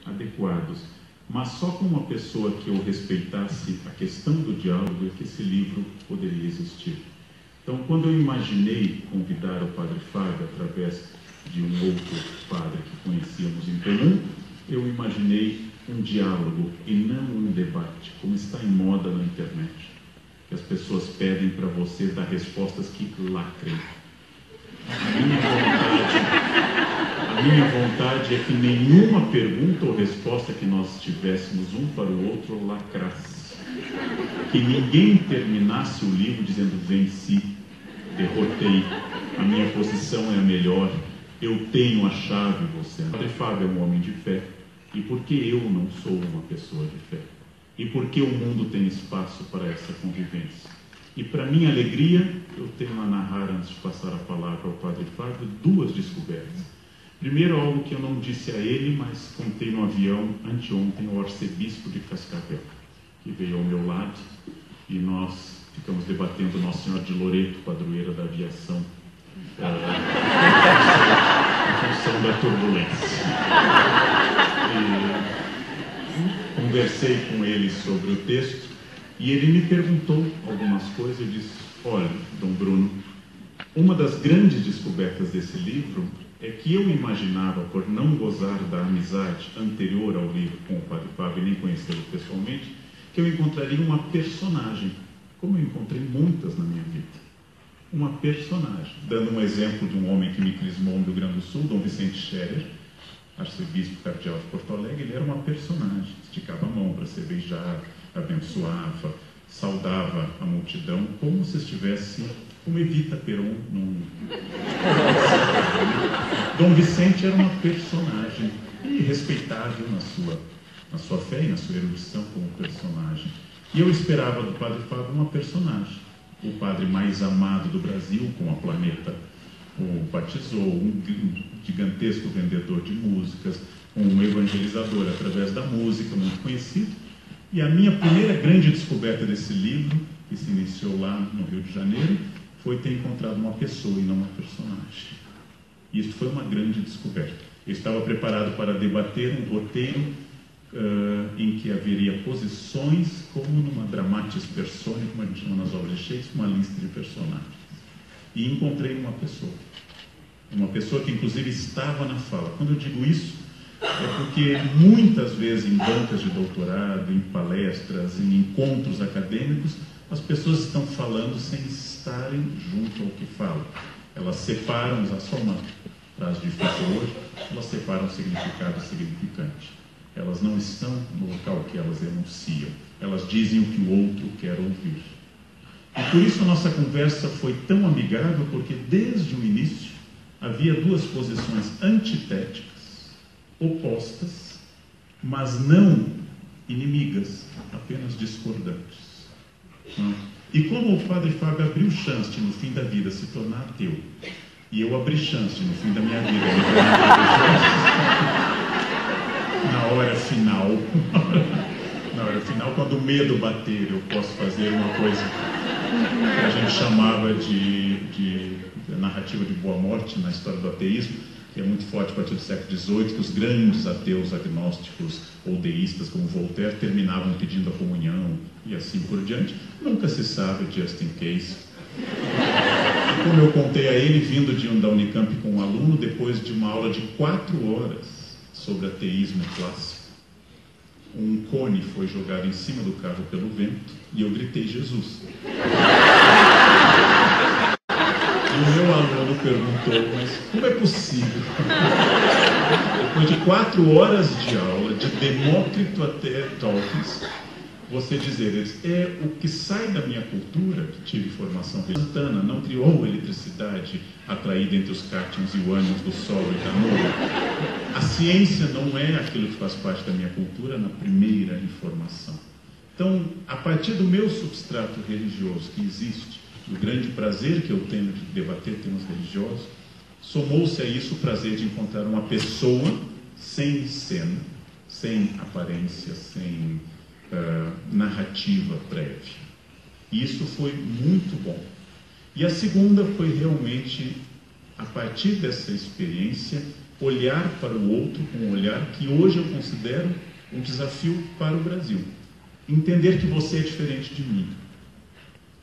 adequados, mas só com uma pessoa que eu respeitasse a questão do diálogo é que esse livro poderia existir. Então, quando eu imaginei convidar o Padre Fábio através de um outro padre que conhecíamos em comum, eu imaginei um diálogo e não um debate, como está em moda na internet, que as pessoas pedem para você dar respostas que lacrem. A minha vontade é que nenhuma pergunta ou resposta que nós tivéssemos um para o outro lacrasse. Que ninguém terminasse o livro dizendo: venci, derrotei, a minha posição é a melhor, eu tenho a chave, você. O Padre Fábio é um homem de fé. E por que eu não sou uma pessoa de fé? E por que o mundo tem espaço para essa convivência? E para minha alegria, eu tenho a narrar, antes de passar a palavra ao Padre Fábio, duas descobertas. Primeiro, algo que eu não disse a ele, mas contei no avião anteontem ao arcebispo de Cascavel, que veio ao meu lado, e nós ficamos debatendo Nossa Senhora de Loreto, padroeira da aviação, em função da turbulência. E conversei com ele sobre o texto, e ele me perguntou algumas coisas. Eu disse: olha, Dom Bruno, uma das grandes descobertas desse livro é que eu imaginava, por não gozar da amizade anterior ao livro com o Padre Fábio e nem conhecê-lo pessoalmente, que eu encontraria uma personagem, como eu encontrei muitas na minha vida. Uma personagem. Dando um exemplo de um homem que me crismou no Rio Grande do Sul, Dom Vicente Scherer, arcebispo cardeal de Porto Alegre. Ele era uma personagem, esticava a mão para ser beijado, abençoava, saudava a multidão, como se estivesse como Evita Peron num... Dom Vicente era uma personagem e respeitável na sua fé e na sua erudição como personagem. E eu esperava do Padre Fábio uma personagem, o padre mais amado do Brasil, como a Planeta o batizou, um gigantesco vendedor de músicas, um evangelizador através da música, muito conhecido. E a minha primeira grande descoberta desse livro, que se iniciou lá no Rio de Janeiro, foi ter encontrado uma pessoa e não uma personagem. Isso foi uma grande descoberta. Eu estava preparado para debater um roteiro em que haveria posições, como numa dramatis personae, como a gente chama nas obras de Shakespeare, uma lista de personagens. E encontrei uma pessoa que inclusive estava na fala. Quando eu digo isso, é porque muitas vezes em bancas de doutorado, em palestras, em encontros acadêmicos, as pessoas estão falando sem estarem junto ao que falam. Elas separam, só uma frase difícil hoje, elas separam significado e significante. Elas não estão no local que elas enunciam. Elas dizem o que o outro quer ouvir. E por isso a nossa conversa foi tão amigável, porque desde o início havia duas posições antitéticas, opostas, mas não inimigas, apenas discordantes. E como o Padre Fábio abriu chance no fim da vida se tornar ateu, e eu abri chance no fim da minha vida me tornar religioso, na hora final, quando o medo bater, eu posso fazer uma coisa que a gente chamava de narrativa de boa morte na história do ateísmo, que é muito forte a partir do século XVIII, que os grandes ateus agnósticos ou deístas, como Voltaire, terminavam pedindo a comunhão e assim por diante. Nunca se sabe, just in case. E como eu contei a ele, vindo da Unicamp com um aluno, depois de uma aula de 4 horas sobre ateísmo clássico, um cone foi jogado em cima do carro pelo vento e eu gritei Jesus. E o meu aluno perguntou: mas como é possível? Depois de 4 horas de aula, de Demócrito até Dawkins, você dizer: é o que sai da minha cultura, que tive formação Santana, não criou eletricidade atraída entre os cátions e o ânions do Sol e da Lua. A ciência não é aquilo que faz parte da minha cultura na primeira informação. Então, a partir do meu substrato religioso que existe, do grande prazer que eu tenho de debater temas religiosos, somou-se a isso o prazer de encontrar uma pessoa sem cena, sem aparência, sem narrativa prévia. E isso foi muito bom. E a segunda foi realmente, a partir dessa experiência, olhar para o outro com um olhar que hoje eu considero um desafio para o Brasil. Entender que você é diferente de mim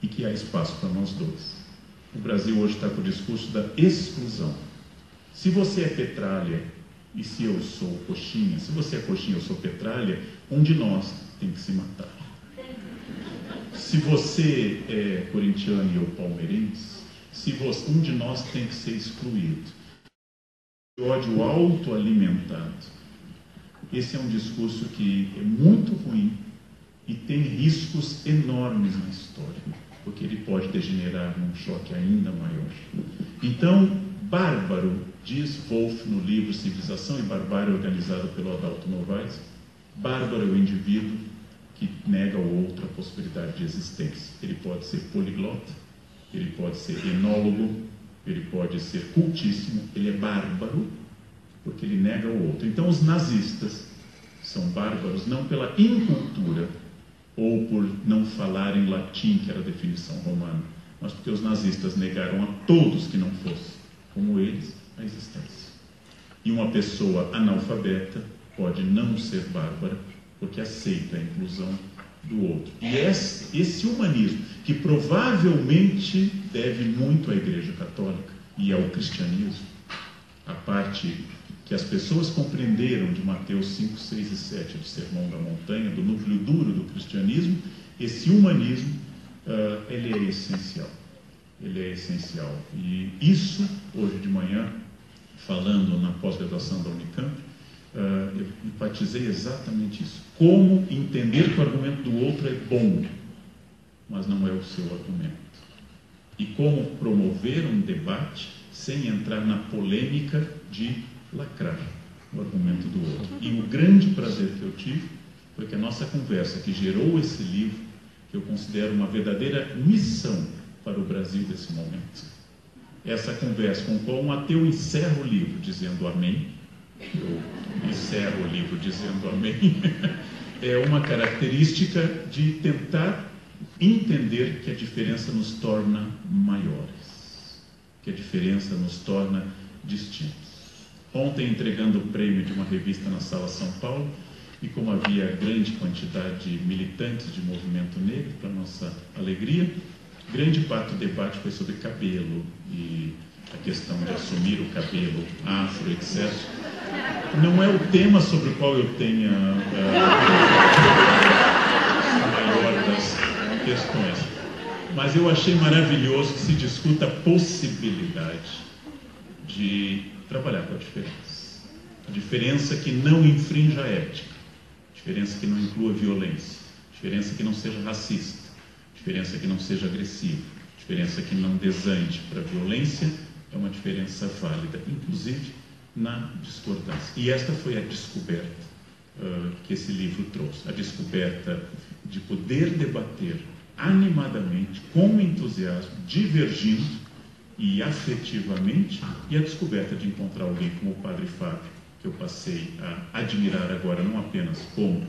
e que há espaço para nós dois. O Brasil hoje está com o discurso da exclusão. Se você é petralha e se eu sou coxinha, se você é coxinha e eu sou petralha, um de nós tem que se matar. Se você é corintiano e eu palmeirense, um de nós tem que ser excluído. O ódio autoalimentado. Esse é um discurso que é muito ruim e tem riscos enormes na história, porque ele pode degenerar num choque ainda maior. Então, bárbaro, diz Wolff no livro Civilização e Barbárie, organizado pelo Adalto Novaes, bárbaro é o indivíduo que nega ao outro a possibilidade de existência. Ele pode ser poliglota, ele pode ser enólogo, ele pode ser cultíssimo, ele é bárbaro porque ele nega ao outro. Então os nazistas são bárbaros não pela incultura ou por não falarem latim, que era a definição romana, mas porque os nazistas negaram a todos que não fossem como eles a existência. E uma pessoa analfabeta pode não ser bárbara porque aceita a inclusão do outro. E esse humanismo, que provavelmente deve muito à Igreja Católica e ao cristianismo, a parte que as pessoas compreenderam de Mateus 5, 6 e 7, do Sermão da Montanha, do núcleo duro do cristianismo, esse humanismo, ele é essencial. Ele é essencial. E isso, hoje de manhã, falando na pós-graduação da Unicamp, eu enfatizei exatamente isso. Como entender que o argumento do outro é bom, mas não é o seu argumento. E como promover um debate sem entrar na polêmica de lacrar o argumento do outro. E o grande prazer que eu tive foi que a nossa conversa, que gerou esse livro, que eu considero uma verdadeira missão para o Brasil desse momento. Essa conversa com a qual um ateu encerra o livro dizendo amém, eu encerro o livro dizendo amém, é uma característica de tentar entender que a diferença nos torna maiores, que a diferença nos torna distintos. Ontem, entregando o prêmio de uma revista na Sala São Paulo, e como havia grande quantidade de militantes de movimento negro, para nossa alegria, grande parte do debate foi sobre cabelo e a questão de assumir o cabelo afro, etc. Não é o tema sobre o qual eu tenha a maior das questões, mas eu achei maravilhoso que se discuta a possibilidade de trabalhar com a diferença que não infrinja a ética, a diferença que não inclua violência, a diferença que não seja racista, a diferença que não seja agressiva, a diferença que não desande para a violência, é uma diferença válida, inclusive na discordância. E esta foi a descoberta que esse livro trouxe, a descoberta de poder debater animadamente, com entusiasmo, divergindo e afetivamente, e a descoberta de encontrar alguém como o Padre Fábio, que eu passei a admirar agora, não apenas como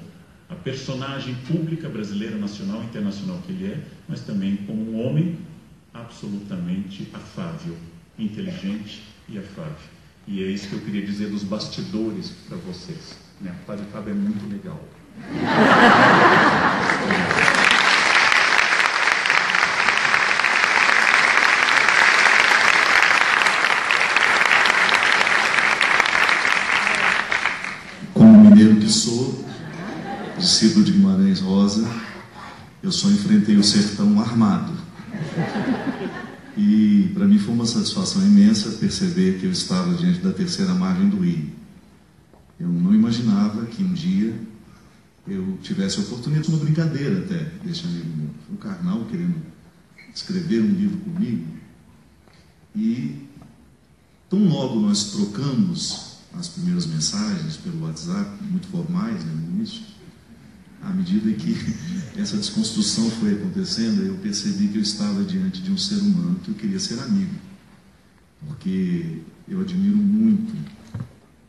a personagem pública brasileira, nacional e internacional que ele é, mas também como um homem absolutamente afável, inteligente e afável. E é isso que eu queria dizer dos bastidores para vocês, né? O Padre Fábio é muito legal. Mineiro que sou, discípulo de Guimarães Rosa, eu só enfrentei o sertão armado. E para mim foi uma satisfação imensa perceber que eu estava diante da terceira margem do Rio. Eu não imaginava que um dia eu tivesse a oportunidade, uma brincadeira até, desse amigo meu, o Karnal querendo escrever um livro comigo. E tão logo nós trocamos as primeiras mensagens pelo WhatsApp, muito formais, né, no início, à medida que essa desconstrução foi acontecendo, eu percebi que eu estava diante de um ser humano que eu queria ser amigo, porque eu admiro muito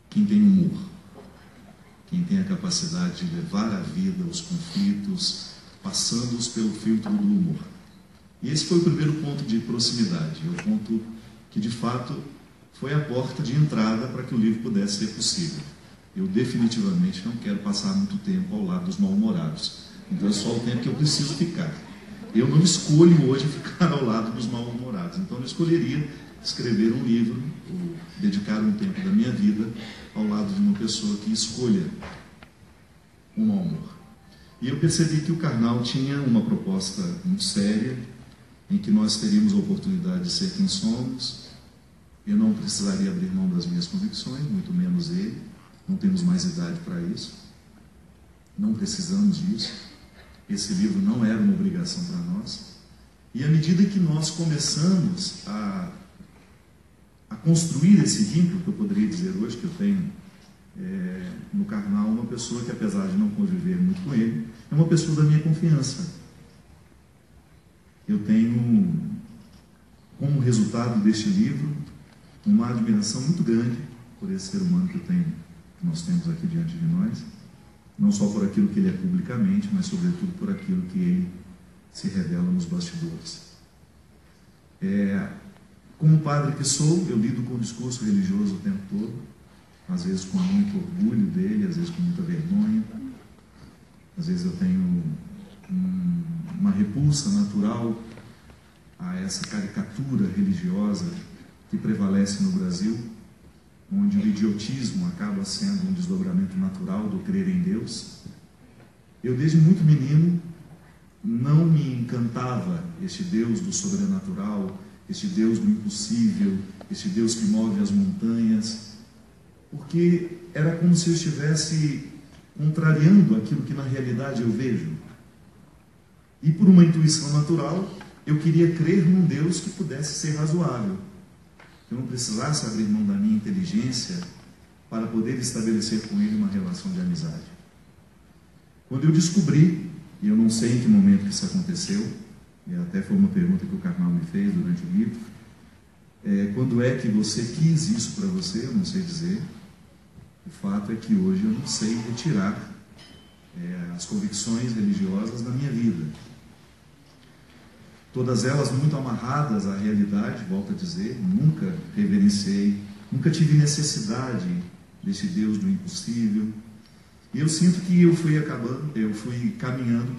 quem tem humor, quem tem a capacidade de levar a vida, os conflitos, passando-os pelo filtro do humor. E esse foi o primeiro ponto de proximidade, o ponto que de fato foi a porta de entrada para que o livro pudesse ser possível. Eu definitivamente não quero passar muito tempo ao lado dos mal-humorados. Então é só o tempo que eu preciso ficar. Eu não escolho hoje ficar ao lado dos mal-humorados. Então eu escolheria escrever um livro, ou dedicar um tempo da minha vida ao lado de uma pessoa que escolha o mau humor. E eu percebi que o Karnal tinha uma proposta muito séria, em que nós teríamos a oportunidade de ser quem somos. Eu não precisaria abrir mão das minhas convicções, muito menos ele. Não temos mais idade para isso. Não precisamos disso. Esse livro não era uma obrigação para nós. E à medida que nós começamos a construir esse vínculo, que eu poderia dizer hoje que eu tenho no Karnal, uma pessoa que, apesar de não conviver muito com ele, é uma pessoa da minha confiança. Eu tenho, como resultado deste livro, uma admiração muito grande por esse ser humano que nós temos aqui diante de nós, não só por aquilo que ele é publicamente, mas sobretudo por aquilo que ele se revela nos bastidores. Como padre que sou, eu lido com o discurso religioso o tempo todo, às vezes com muito orgulho dele, às vezes com muita vergonha, às vezes eu tenho uma repulsa natural a essa caricatura religiosa que prevalece no Brasil, onde o idiotismo acaba sendo um desdobramento natural do crer em Deus. Eu, desde muito menino, não me encantava este Deus do sobrenatural, este Deus do impossível, este Deus que move as montanhas, porque era como se eu estivesse contrariando aquilo que na realidade eu vejo. E por uma intuição natural, eu queria crer num Deus que pudesse ser razoável, que eu não precisasse abrir mão da minha inteligência para poder estabelecer com ele uma relação de amizade. Quando eu descobri, e eu não sei em que momento que isso aconteceu, e até foi uma pergunta que o Karnal me fez durante o livro, quando é que você quis isso para você, eu não sei dizer. O fato é que hoje eu não sei retirar as convicções religiosas da minha vida. Todas elas muito amarradas à realidade, volto a dizer, nunca reverenciei, nunca tive necessidade desse Deus do impossível. E eu sinto que eu fui caminhando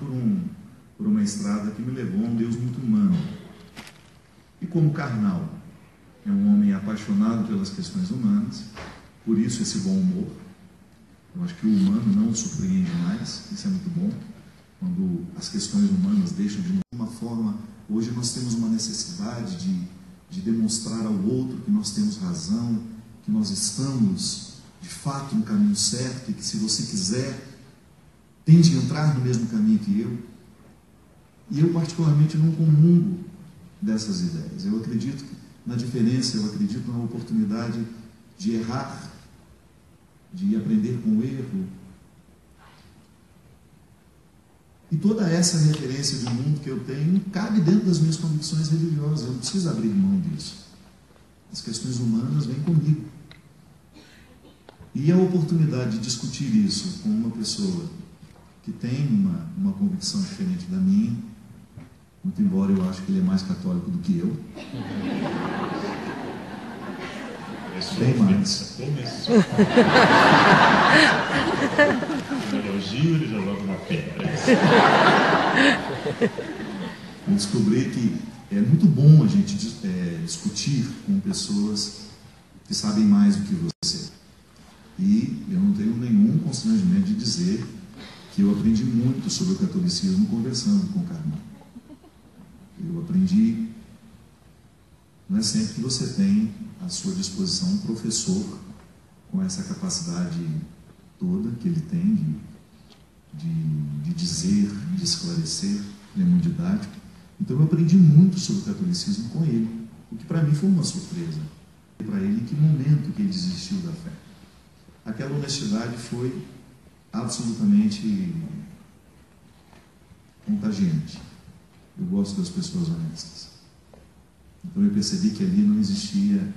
por uma estrada que me levou a um Deus muito humano. E como Karnal é um homem apaixonado pelas questões humanas, por isso esse bom humor. Eu acho que o humano não o surpreende mais, isso é muito bom. Quando as questões humanas deixam de uma forma. Hoje nós temos uma necessidade de demonstrar ao outro que nós temos razão, que nós estamos de fato no caminho certo e que, se você quiser, tem de entrar no mesmo caminho que eu. E eu particularmente não comungo dessas ideias. Eu acredito na diferença, eu acredito na oportunidade de errar, de aprender com o erro. E toda essa referência de mundo que eu tenho cabe dentro das minhas convicções religiosas. Eu não preciso abrir mão disso. As questões humanas vêm comigo. E a oportunidade de discutir isso com uma pessoa que tem uma convicção diferente da minha, muito embora eu acho que ele é mais católico do que eu. Bem mais. Começou. Um elogio, ele já joga uma pedra. Eu descobri que é muito bom a gente discutir com pessoas que sabem mais do que você. E eu não tenho nenhum constrangimento de dizer que eu aprendi muito sobre o catolicismo conversando com o Karnal. Eu aprendi. Não é sempre que você tem à sua disposição um professor com essa capacidade toda que ele tem de dizer, de esclarecer. Ele é muito didático. Então eu aprendi muito sobre o catolicismo com ele, o que para mim foi uma surpresa. Para ele, em que momento que ele desistiu da fé. Aquela honestidade foi absolutamente contagiante. Eu gosto das pessoas honestas. Então eu percebi que ali não existia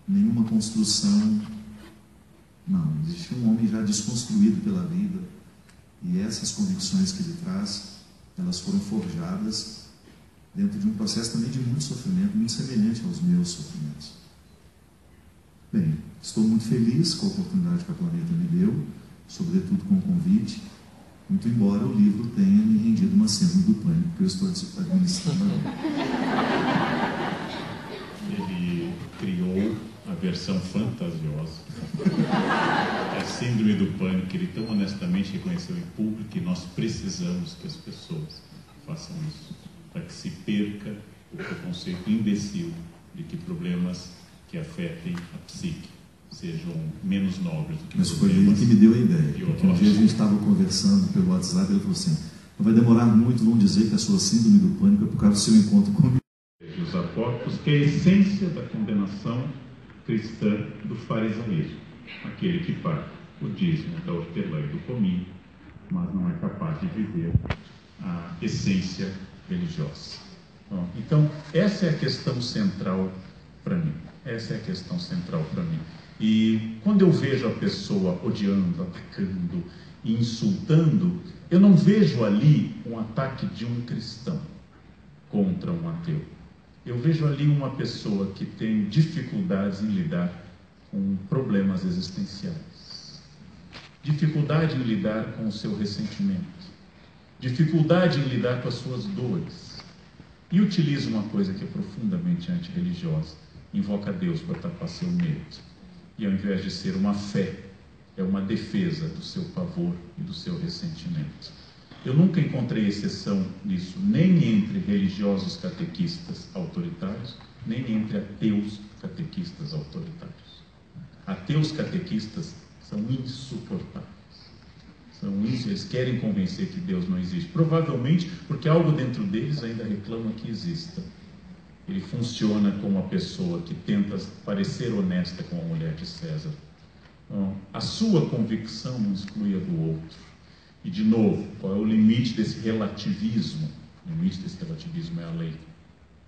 nenhuma construção. Não, existia um homem já desconstruído pela vida. E essas convicções que ele traz, elas foram forjadas dentro de um processo também de muito sofrimento, muito semelhante aos meus sofrimentos. Bem, estou muito feliz com a oportunidade que a Planeta me deu, sobretudo com o convite, muito embora o livro tenha me rendido uma síndrome do pânico que eu estou administrando agora. Ele criou a versão fantasiosa. A síndrome do pânico, que ele tão honestamente reconheceu em público, e nós precisamos que as pessoas façam isso, para que se perca o preconceito imbecil de que problemas que afetem a psique sejam menos nobres do que Mas foi ele que me deu a ideia, porque um dia a gente estava conversando pelo WhatsApp e ele falou assim: não vai demorar muito, vão dizer que a sua síndrome do pânico é por causa do seu encontro comigo. Os apóstolos, que é a essência da condenação cristã do farisaísmo, aquele que paga o dízimo da hortelã e do cominho, mas não é capaz de viver a essência religiosa. Bom, então, essa é a questão central para mim. Essa é a questão central para mim. E quando eu vejo a pessoa odiando, atacando e insultando, eu não vejo ali um ataque de um cristão contra um ateu. Eu vejo ali uma pessoa que tem dificuldades em lidar com problemas existenciais, dificuldade em lidar com o seu ressentimento, dificuldade em lidar com as suas dores, e utiliza uma coisa que é profundamente antirreligiosa: invoca Deus para tapar seu medo. E ao invés de ser uma fé, é uma defesa do seu pavor e do seu ressentimento. Eu nunca encontrei exceção nisso, nem entre religiosos catequistas autoritários, nem entre ateus catequistas autoritários. Ateus catequistas são insuportáveis. Eles querem convencer que Deus não existe, provavelmente porque algo dentro deles ainda reclama que exista. Ele funciona como uma pessoa que tenta parecer honesta com a mulher de César. Então, a sua convicção não exclui a do outro. E, de novo, qual é o limite desse relativismo? O limite desse relativismo é a lei.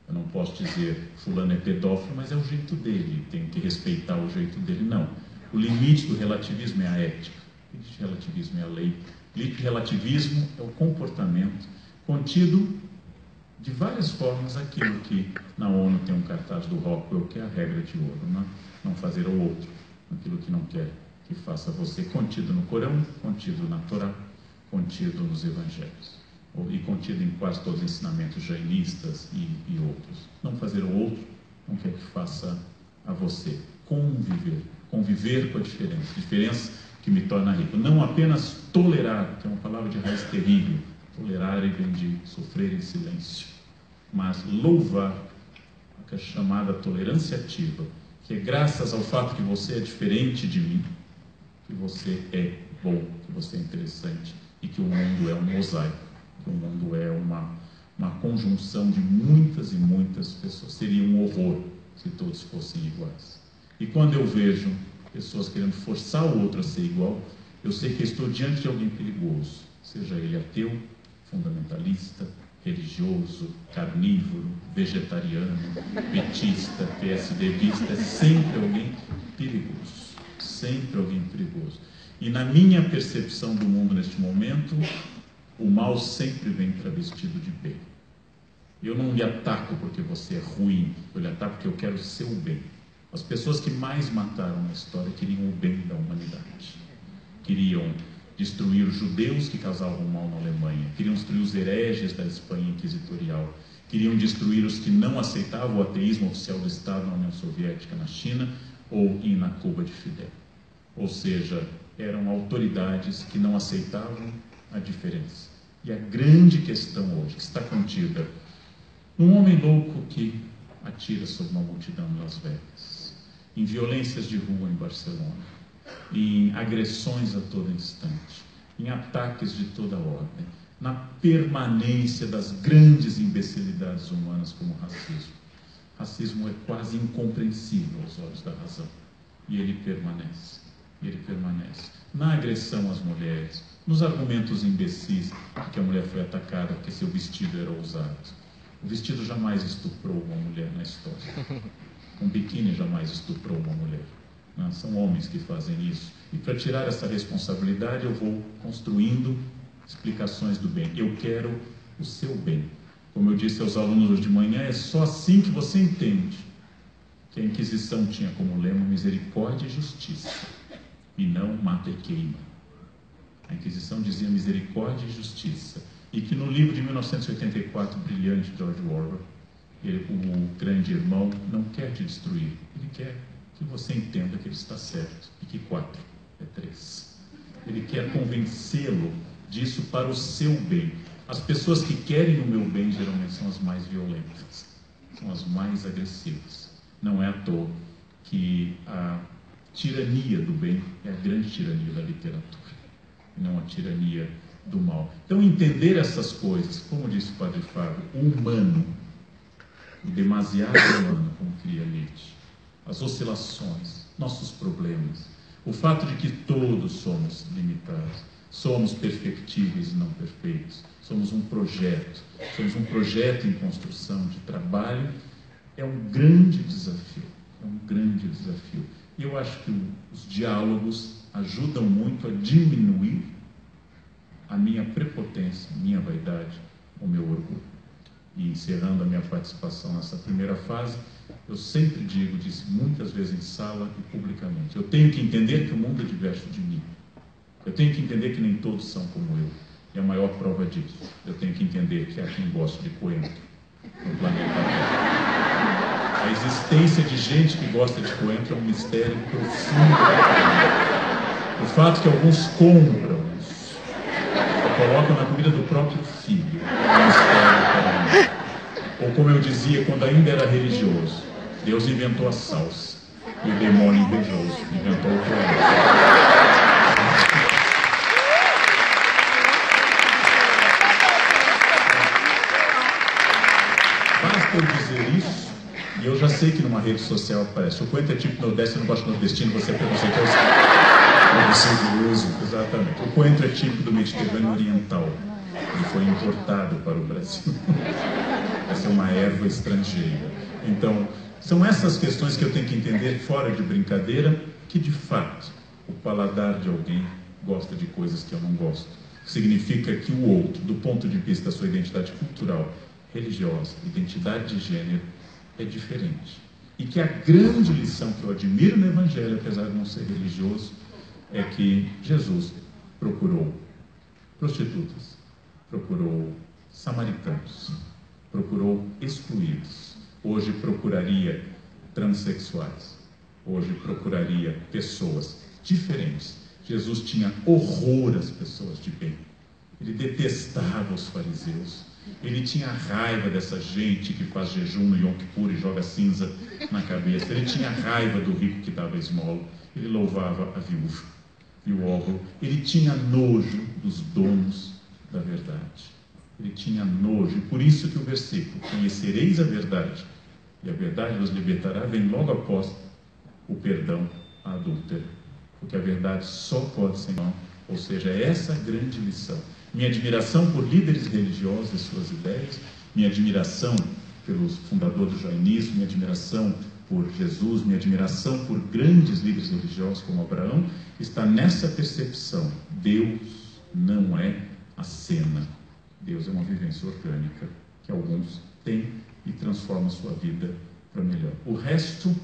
Eu não posso dizer fulano é pedófilo, mas é o jeito dele, tenho que respeitar o jeito dele. Não. O limite do relativismo é a ética. O limite do relativismo é a lei. O limite do relativismo é o comportamento contido de várias formas, aquilo que na ONU tem um cartaz do Rockwell, que é a regra de ouro, né? Não fazer ao outro aquilo que não quer que faça você, contido no Corão, contido na Torá, contido nos Evangelhos, e contido em quase todos os ensinamentos jainistas e outros. Não fazer ao outro não quer que faça a você. Conviver com a diferença que me torna rico. Não apenas tolerar, que é uma palavra de raiz terrível. Tolerar vem de sofrer em silêncio, mas louvar, a chamada tolerância ativa, que é graças ao fato que você é diferente de mim, que você é bom, que você é interessante, e que o mundo é um mosaico, que o mundo é uma conjunção de muitas e muitas pessoas. Seria um horror se todos fossem iguais. E quando eu vejo pessoas querendo forçar o outro a ser igual, eu sei que estou diante de alguém perigoso, seja ele ateu, fundamentalista, religioso, carnívoro, vegetariano, petista, PSDBista, é sempre alguém perigoso, sempre alguém perigoso. E na minha percepção do mundo neste momento, o mal sempre vem travestido de bem. Eu não lhe ataco porque você é ruim, eu lhe ataco porque eu quero o seu bem. As pessoas que mais mataram na história queriam o bem da humanidade, queriam destruir os judeus que causavam mal na Alemanha, queriam destruir os hereges da Espanha inquisitorial, queriam destruir os que não aceitavam o ateísmo oficial do Estado na União Soviética, na China ou na Cuba de Fidel. Ou seja, eram autoridades que não aceitavam a diferença. E a grande questão hoje, que está contida num homem louco que atira sobre uma multidão em Las Vegas, em violências de rua em Barcelona, em agressões a todo instante, em ataques de toda ordem, na permanência das grandes imbecilidades humanas como o racismo. Racismo é quase incompreensível aos olhos da razão, e ele permanece, na agressão às mulheres, nos argumentos imbecis de que a mulher foi atacada porque seu vestido era ousado. O vestido jamais estuprou uma mulher na história. Um biquíni jamais estuprou uma mulher. Não, são homens que fazem isso. E para tirar essa responsabilidade, eu vou construindo explicações do bem. Eu quero o seu bem. Como eu disse aos alunos hoje de manhã, é só assim que você entende que a Inquisição tinha como lema misericórdia e justiça, e não mata e queima. A Inquisição dizia misericórdia e justiça, e que no livro de 1984, brilhante, de George Orwell, o grande irmão não quer te destruir, ele quer que você entenda que ele está certo, e que 4 é 3. Ele quer convencê-lo disso para o seu bem. As pessoas que querem o meu bem geralmente são as mais violentas, são as mais agressivas. Não é à toa que a tirania do bem é a grande tirania da literatura, e não a tirania do mal. Então, entender essas coisas, como disse o Padre Fábio, o humano, o demasiado humano, como queria Nietzsche, as oscilações, nossos problemas, o fato de que todos somos limitados, somos perfectíveis e não perfeitos, somos um projeto em construção de trabalho, é um grande desafio, E eu acho que os diálogos ajudam muito a diminuir a minha prepotência, a minha vaidade, o meu orgulho. E encerrando a minha participação nessa primeira fase, eu sempre disse muitas vezes em sala e publicamente, eu tenho que entender que o mundo é diverso de mim. Eu tenho que entender que nem todos são como eu. E a maior prova disso, eu tenho que entender que há quem gosta de coentro no planeta Terra. A existência de gente que gosta de coentro é um mistério profundo. O fato que alguns compram isso, colocam na comida do próprio filho, é um mistério para mim. Ou como eu dizia, quando ainda era religioso, Deus inventou a salsa e o demônio invejoso inventou o coentro. Basta eu dizer isso, e eu já sei que numa rede social aparece. O coentro é tipo nordeste, eu não gosto de nordestino, você é preconceituoso. Preconceituoso, exatamente. O coentro é típico do Mediterrâneo Oriental. Ele foi importado para o Brasil. Essa é uma erva estrangeira. Então, são essas questões que eu tenho que entender, fora de brincadeira, que de fato o paladar de alguém gosta de coisas que eu não gosto. Significa que o outro, do ponto de vista da sua identidade cultural, religiosa, identidade de gênero, é diferente. E que a grande lição que eu admiro no Evangelho, apesar de não ser religioso, é que Jesus procurou prostitutas, procurou samaritanos, procurou excluídos. Hoje procuraria transexuais, hoje procuraria pessoas diferentes. Jesus tinha horror às pessoas de bem. Ele detestava os fariseus. Ele tinha raiva dessa gente que faz jejum no Yom Kippur e joga cinza na cabeça. Ele tinha raiva do rico que dava esmola. Ele louvava a viúva e o órgão. Ele tinha nojo dos donos da verdade. Ele tinha nojo. E por isso que o versículo, conhecereis a verdade, e a verdade vos libertará, vem logo após o perdão à adúltera. Porque a verdade só pode ser não. Ou seja, é essa a grande lição. Minha admiração por líderes religiosos e suas ideias, minha admiração pelos fundadores do jainismo, minha admiração por Jesus, minha admiração por grandes líderes religiosos como Abraão, está nessa percepção. Deus não é a cena. Deus é uma vivência orgânica que alguns têm e transforma a sua vida para melhor. O resto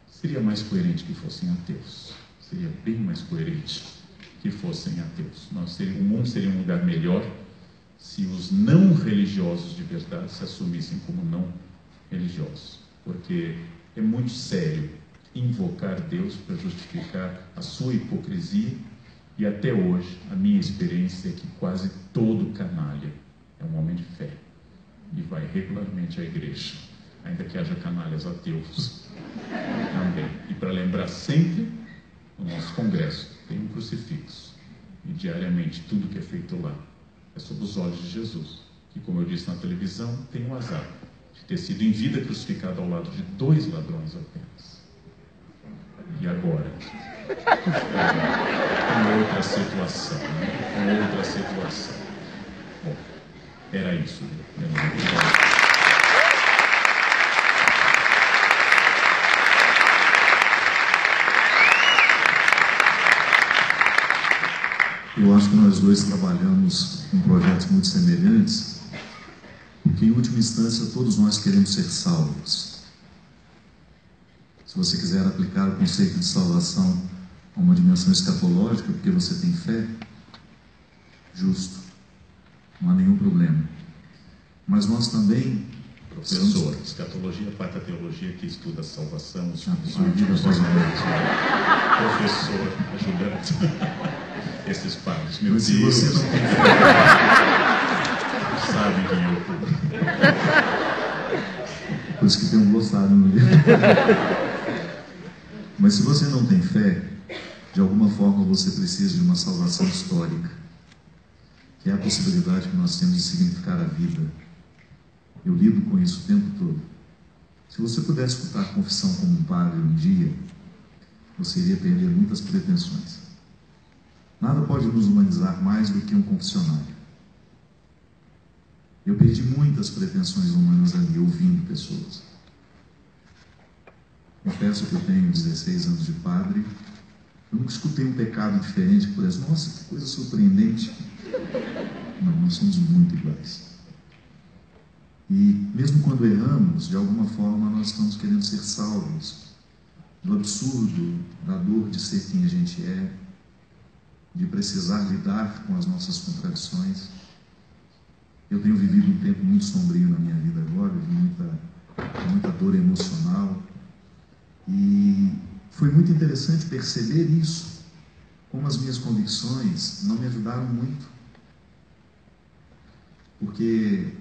seria mais coerente que fossem ateus. Seria bem mais coerente que fossem ateus. O mundo seria um lugar melhor se os não religiosos de verdade se assumissem como não religiosos. Porque é muito sério invocar Deus para justificar a sua hipocrisia, e até hoje a minha experiência é que quase todo canalha é um homem de fé e vai regularmente à igreja, ainda que haja canalhas ateus também. E para lembrar sempre, no nosso congresso tem um crucifixo, e diariamente tudo que é feito lá é sob os olhos de Jesus, que, como eu disse na televisão, tem o azar de ter sido em vida crucificado ao lado de 2 ladrões apenas. E agora? Com outra situação, né? Com outra situação. Bom, era isso. Eu acho que nós dois trabalhamos em projetos muito semelhantes, porque em última instância todos nós queremos ser salvos. Se você quiser aplicar o conceito de salvação a uma dimensão escatológica, porque você tem fé, justo, não há nenhum problema. Mas nós também... Professor, escatologia, quarta teologia, que estuda a salvação, os últimos momentos. Professor, ajudante, esses padres, meu Mas se Deus, você não tem fé, sabem quem eu fui. Por isso que tem um glossário no livro. Mas se você não tem fé, de alguma forma você precisa de uma salvação histórica, que é a possibilidade que nós temos de significar a vida. Eu lido com isso o tempo todo. Se você pudesse escutar a confissão como um padre um dia, você iria perder muitas pretensões. Nada pode nos humanizar mais do que um confessionário. Eu perdi muitas pretensões humanas ali, ouvindo pessoas. Confesso que eu tenho 16 anos de padre. Eu nunca escutei um pecado diferente que pudesse, nossa, que coisa surpreendente. Não, nós somos muito iguais. E mesmo quando erramos, de alguma forma nós estamos querendo ser salvos do absurdo, da dor de ser quem a gente é, de precisar lidar com as nossas contradições. Eu tenho vivido um tempo muito sombrio na minha vida agora, de muita dor emocional, e foi muito interessante perceber isso, como as minhas convicções não me ajudaram muito, porque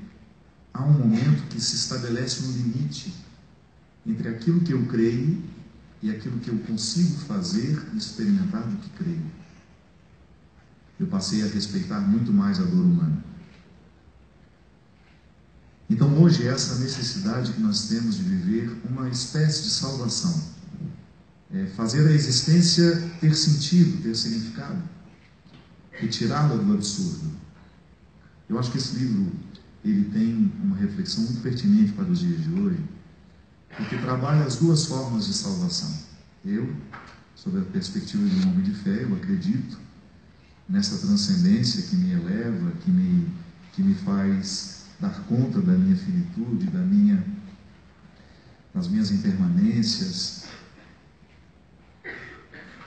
há um momento que se estabelece um limite entre aquilo que eu creio e aquilo que eu consigo fazer e experimentar do que creio. Eu passei a respeitar muito mais a dor humana. Então hoje é essa necessidade que nós temos de viver uma espécie de salvação. Fazer a existência ter sentido, ter significado. Retirá-la do absurdo. Eu acho que esse livro ele tem uma reflexão muito pertinente para os dias de hoje, porque trabalha as duas formas de salvação. Eu, sob a perspectiva de um homem de fé, eu acredito nessa transcendência que me eleva, que me faz dar conta da minha finitude, das minhas impermanências,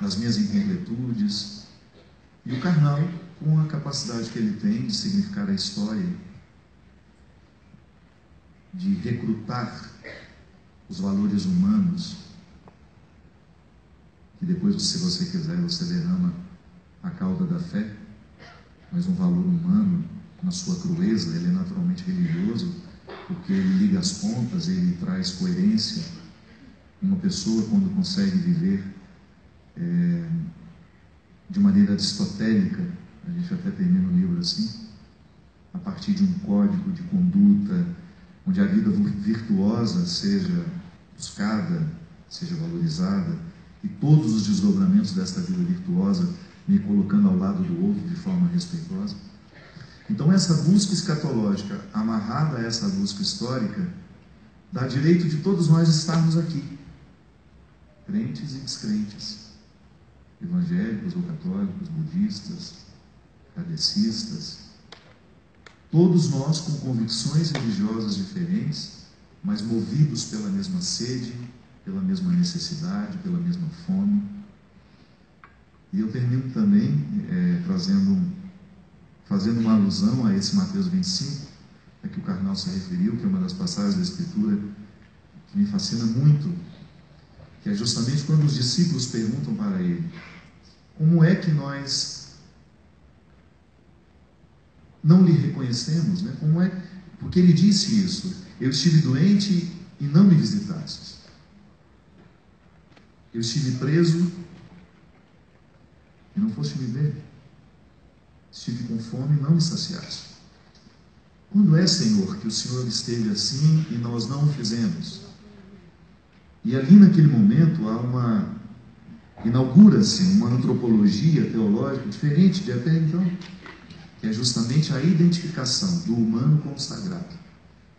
das minhas incompletudes, e o carnal, com a capacidade que ele tem de significar a história, de recrutar os valores humanos, que depois, se você quiser, você derrama a cauda da fé, mas um valor humano, na sua crueza, ele é naturalmente religioso, porque ele liga as pontas, ele traz coerência. Uma pessoa, quando consegue viver de maneira aristotélica, a gente até termina o livro assim, a partir de um código de conduta, onde a vida virtuosa seja buscada, seja valorizada, e todos os desdobramentos desta vida virtuosa me colocando ao lado do outro de forma respeitosa. Então essa busca escatológica, amarrada a essa busca histórica, dá direito de todos nós estarmos aqui, crentes e descrentes, evangélicos ou católicos, budistas, kardecistas, todos nós com convicções religiosas diferentes, mas movidos pela mesma sede, pela mesma necessidade, pela mesma fome. E eu termino também fazendo uma alusão a esse Mateus 25, a que o carnal se referiu, que é uma das passagens da Escritura que me fascina muito, que é justamente quando os discípulos perguntam para ele, como é que nós não lhe reconhecemos, né? Porque ele disse isso, eu estive doente e não me visitastes. Eu estive preso e não foste me ver. Estive com fome e não me saciaste. Quando é, Senhor, que o Senhor esteve assim e nós não o fizemos? E ali naquele momento inaugura-se uma antropologia teológica diferente de até então, que é justamente a identificação do humano com o sagrado.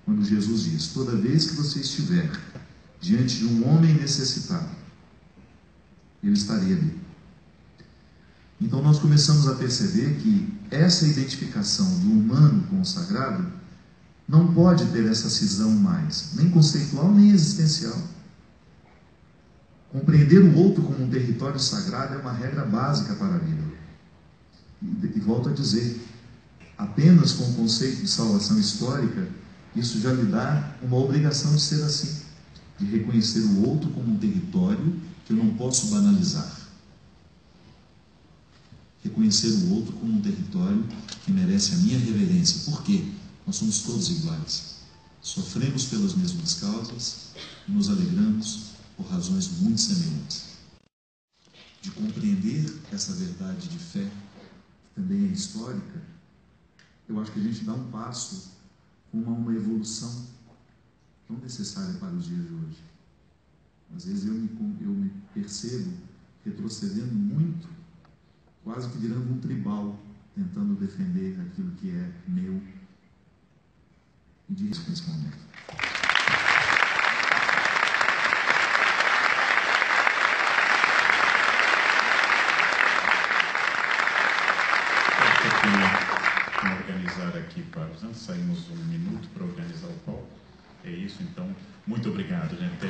Quando Jesus diz, toda vez que você estiver diante de um homem necessitado, eu estarei ali. Então nós começamos a perceber que essa identificação do humano com o sagrado não pode ter essa cisão mais, nem conceitual nem existencial. Compreender o outro como um território sagrado é uma regra básica para a vida. E volto a dizer, apenas com o conceito de salvação histórica, isso já lhe dá uma obrigação de ser assim, de reconhecer o outro como um território que eu não posso banalizar. Reconhecer o outro como um território que merece a minha reverência. Por quê? Nós somos todos iguais. Sofremos pelas mesmas causas e nos alegramos por razões muito semelhantes. De compreender essa verdade de fé, que também é histórica, eu acho que a gente dá um passo rumo a uma evolução tão necessária para os dias de hoje. Às vezes eu me percebo retrocedendo muito, quase que virando um tribal, tentando defender aquilo que é meu e de risco nesse momento. Organizar aqui para os anos, saímos um minuto para organizar o palco. É isso, então, muito obrigado, gente.